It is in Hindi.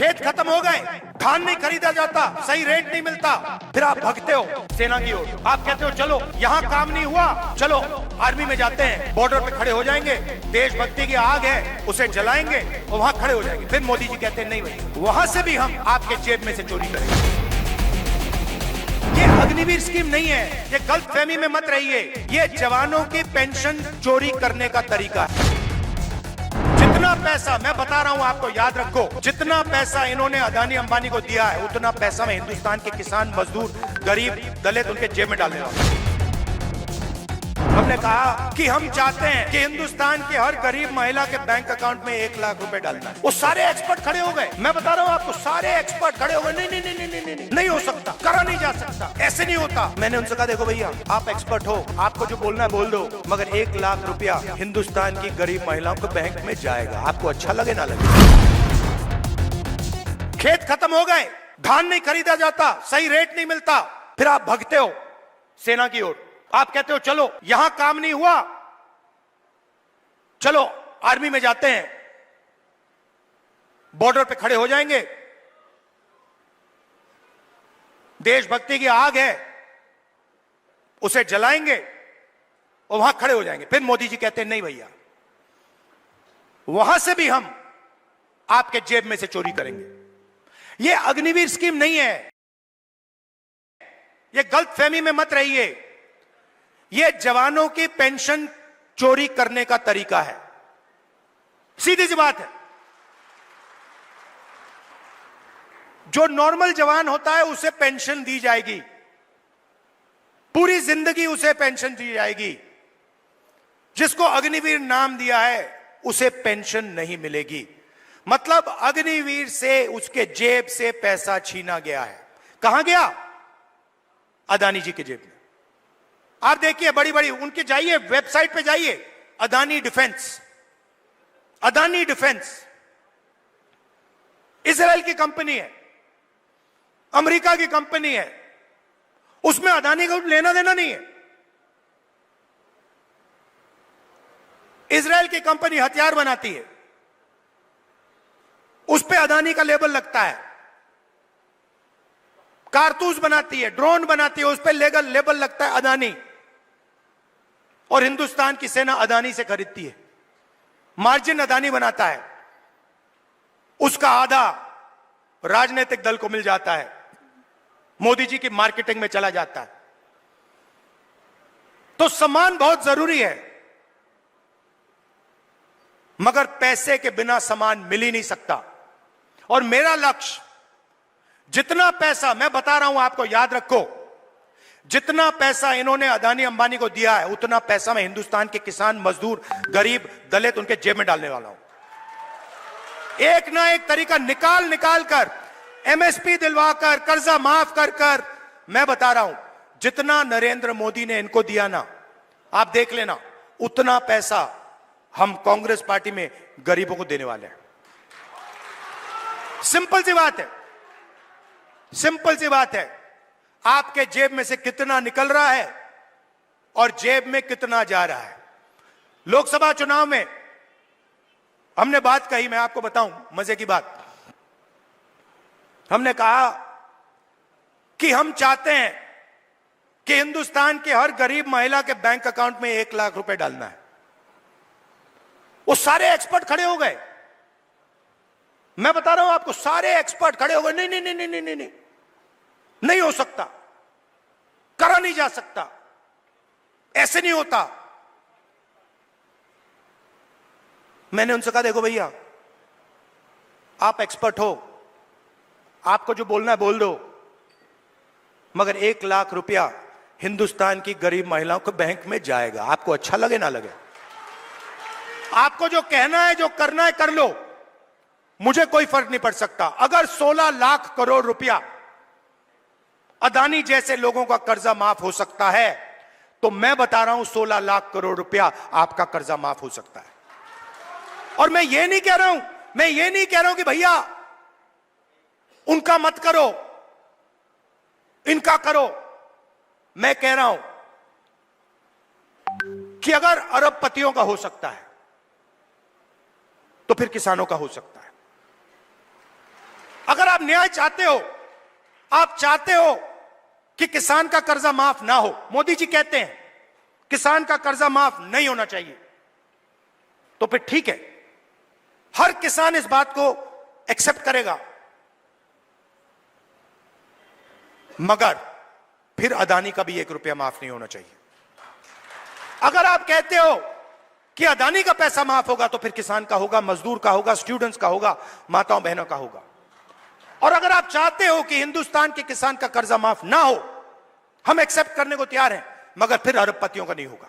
खेत खत्म हो गए, धान नहीं खरीदा जाता, सही रेट नहीं मिलता, फिर आप भगते हो सेना की ओर। आप कहते हो चलो यहाँ काम नहीं हुआ, चलो आर्मी में जाते हैं, बॉर्डर पे खड़े हो जाएंगे, देशभक्ति की आग है उसे जलाएंगे और वहां खड़े हो जाएंगे। फिर मोदी जी कहते हैं नहीं भाई, वहां से भी हम आपके जेब में से चोरी करेंगे। ये अग्निवीर स्कीम नहीं है, ये गलतफहमी में मत रहिए, ये जवानों की पेंशन चोरी करने का तरीका है। जितना पैसा मैं बता रहा हूं आपको, याद रखो, जितना पैसा इन्होंने अदानी अंबानी को दिया है उतना पैसा मैं हिंदुस्तान के किसान, मजदूर, गरीब, दलित उनके जेब में डालने वाला हूं। हमने कहा कि हम चाहते हैं कि हिंदुस्तान की हर गरीब महिला के बैंक अकाउंट में 1 लाख रुपए डालना है। वो सारे एक्सपर्ट खड़े हो गए, मैं बता रहा हूं आपको, सारे एक्सपर्ट खड़े हो गए, नहीं नहीं नहीं नहीं नहीं नहीं नहीं हो सकता, करा नहीं जा सकता, ऐसे नहीं होता। मैंने उनसे कहा देखो भैया, आप एक्सपर्ट हो, आपको जो बोलना है बोल दो, मगर 1 लाख रुपया हिंदुस्तान की गरीब महिलाओं के बैंक में जाएगा। आपको अच्छा लगे ना लगे। खेत खत्म हो गए, धान नहीं खरीदा जाता, सही रेट नहीं मिलता, फिर आप भगते हो सेना की ओर। आप कहते हो चलो यहां काम नहीं हुआ, चलो आर्मी में जाते हैं, बॉर्डर पे खड़े हो जाएंगे, देशभक्ति की आग है उसे जलाएंगे और वहां खड़े हो जाएंगे। फिर मोदी जी कहते हैं नहीं भैया, वहां से भी हम आपके जेब में से चोरी करेंगे। यह अग्निवीर स्कीम नहीं है, यह गलतफहमी में मत रहिए, यह जवानों की पेंशन चोरी करने का तरीका है। सीधी सी बात है, जो नॉर्मल जवान होता है उसे पेंशन दी जाएगी, पूरी जिंदगी उसे पेंशन दी जाएगी। जिसको अग्निवीर नाम दिया है उसे पेंशन नहीं मिलेगी। मतलब अग्निवीर से उसके जेब से पैसा छीना गया है। कहां गया? अदानी जी की जेब में। आप देखिए, बड़ी बड़ी उनके जाइए, वेबसाइट पे जाइए, Adani defence, Adani defence Israel की कंपनी है, अमेरिका की कंपनी है, उसमें अदानी को लेना देना नहीं है। इजराइल की कंपनी हथियार बनाती है, उस पे अदानी का लेबल लगता है। कारतूस बनाती है, ड्रोन बनाती है, उस पे लेबल लगता है अदानी। और हिंदुस्तान की सेना अदानी से खरीदती है, मार्जिन अदानी बनाता है, उसका आधा राजनीतिक दल को मिल जाता है, मोदी जी की मार्केटिंग में चला जाता है। तो सम्मान बहुत जरूरी है, मगर पैसे के बिना सम्मान मिल ही नहीं सकता। और मेरा लक्ष्य, जितना पैसा मैं बता रहा हूं आपको, याद रखो, जितना पैसा इन्होंने अदानी अंबानी को दिया है उतना पैसा मैं हिंदुस्तान के किसान, मजदूर, गरीब, दलित उनके जेब में डालने वाला हूं। एक ना एक तरीका निकाल कर, एमएसपी दिलवाकर, कर्जा माफ कर मैं बता रहा हूं, जितना नरेंद्र मोदी ने इनको दिया ना, आप देख लेना, उतना पैसा हम कांग्रेस पार्टी में गरीबों को देने वाले हैं। सिंपल सी बात है, सिंपल सी बात है। आपके जेब में से कितना निकल रहा है और जेब में कितना जा रहा है। लोकसभा चुनाव में हमने बात कही, मैं आपको बताऊं मजे की बात। हमने कहा कि हम चाहते हैं कि हिंदुस्तान के हर गरीब महिला के बैंक अकाउंट में 1 लाख रुपए डालना है। वो सारे एक्सपर्ट खड़े हो गए, मैं बता रहा हूं आपको, सारे एक्सपर्ट खड़े हो गए, नहीं नहीं नहीं नहीं नहीं नहीं नहीं हो सकता, करा नहीं जा सकता, ऐसे नहीं होता। मैंने उनसे कहा देखो भैया, आप एक्सपर्ट हो, आपको जो बोलना है बोल दो, मगर 1 लाख रुपया हिंदुस्तान की गरीब महिलाओं के बैंक में जाएगा। आपको अच्छा लगे ना लगे, आपको जो कहना है, जो करना है कर लो, मुझे कोई फर्क नहीं पड़ सकता। अगर 16 लाख करोड़ रुपया अदानी जैसे लोगों का कर्जा माफ हो सकता है, तो मैं बता रहा हूं 16 लाख करोड़ रुपया आपका कर्जा माफ हो सकता है। और मैं ये नहीं कह रहा हूं कि भैया उनका मत करो, इनका करो। मैं कह रहा हूं कि अगर अरबपतियों का हो सकता है तो फिर किसानों का हो सकता है। अगर आप न्याय चाहते हो, आप चाहते हो कि किसान का कर्जा माफ ना हो, मोदी जी कहते हैं किसान का कर्जा माफ नहीं होना चाहिए, तो फिर ठीक है, हर किसान इस बात को एक्सेप्ट करेगा, मगर फिर अदानी का भी 1 रुपया माफ नहीं होना चाहिए। अगर आप कहते हो कि अदानी का पैसा माफ होगा, तो फिर किसान का होगा, मजदूर का होगा, स्टूडेंट्स का होगा, माताओं बहनों का होगा। और अगर आप चाहते हो कि हिंदुस्तान के किसान का कर्जा माफ ना हो, हम एक्सेप्ट करने को तैयार हैं, मगर फिर अरबपतियों का नहीं होगा।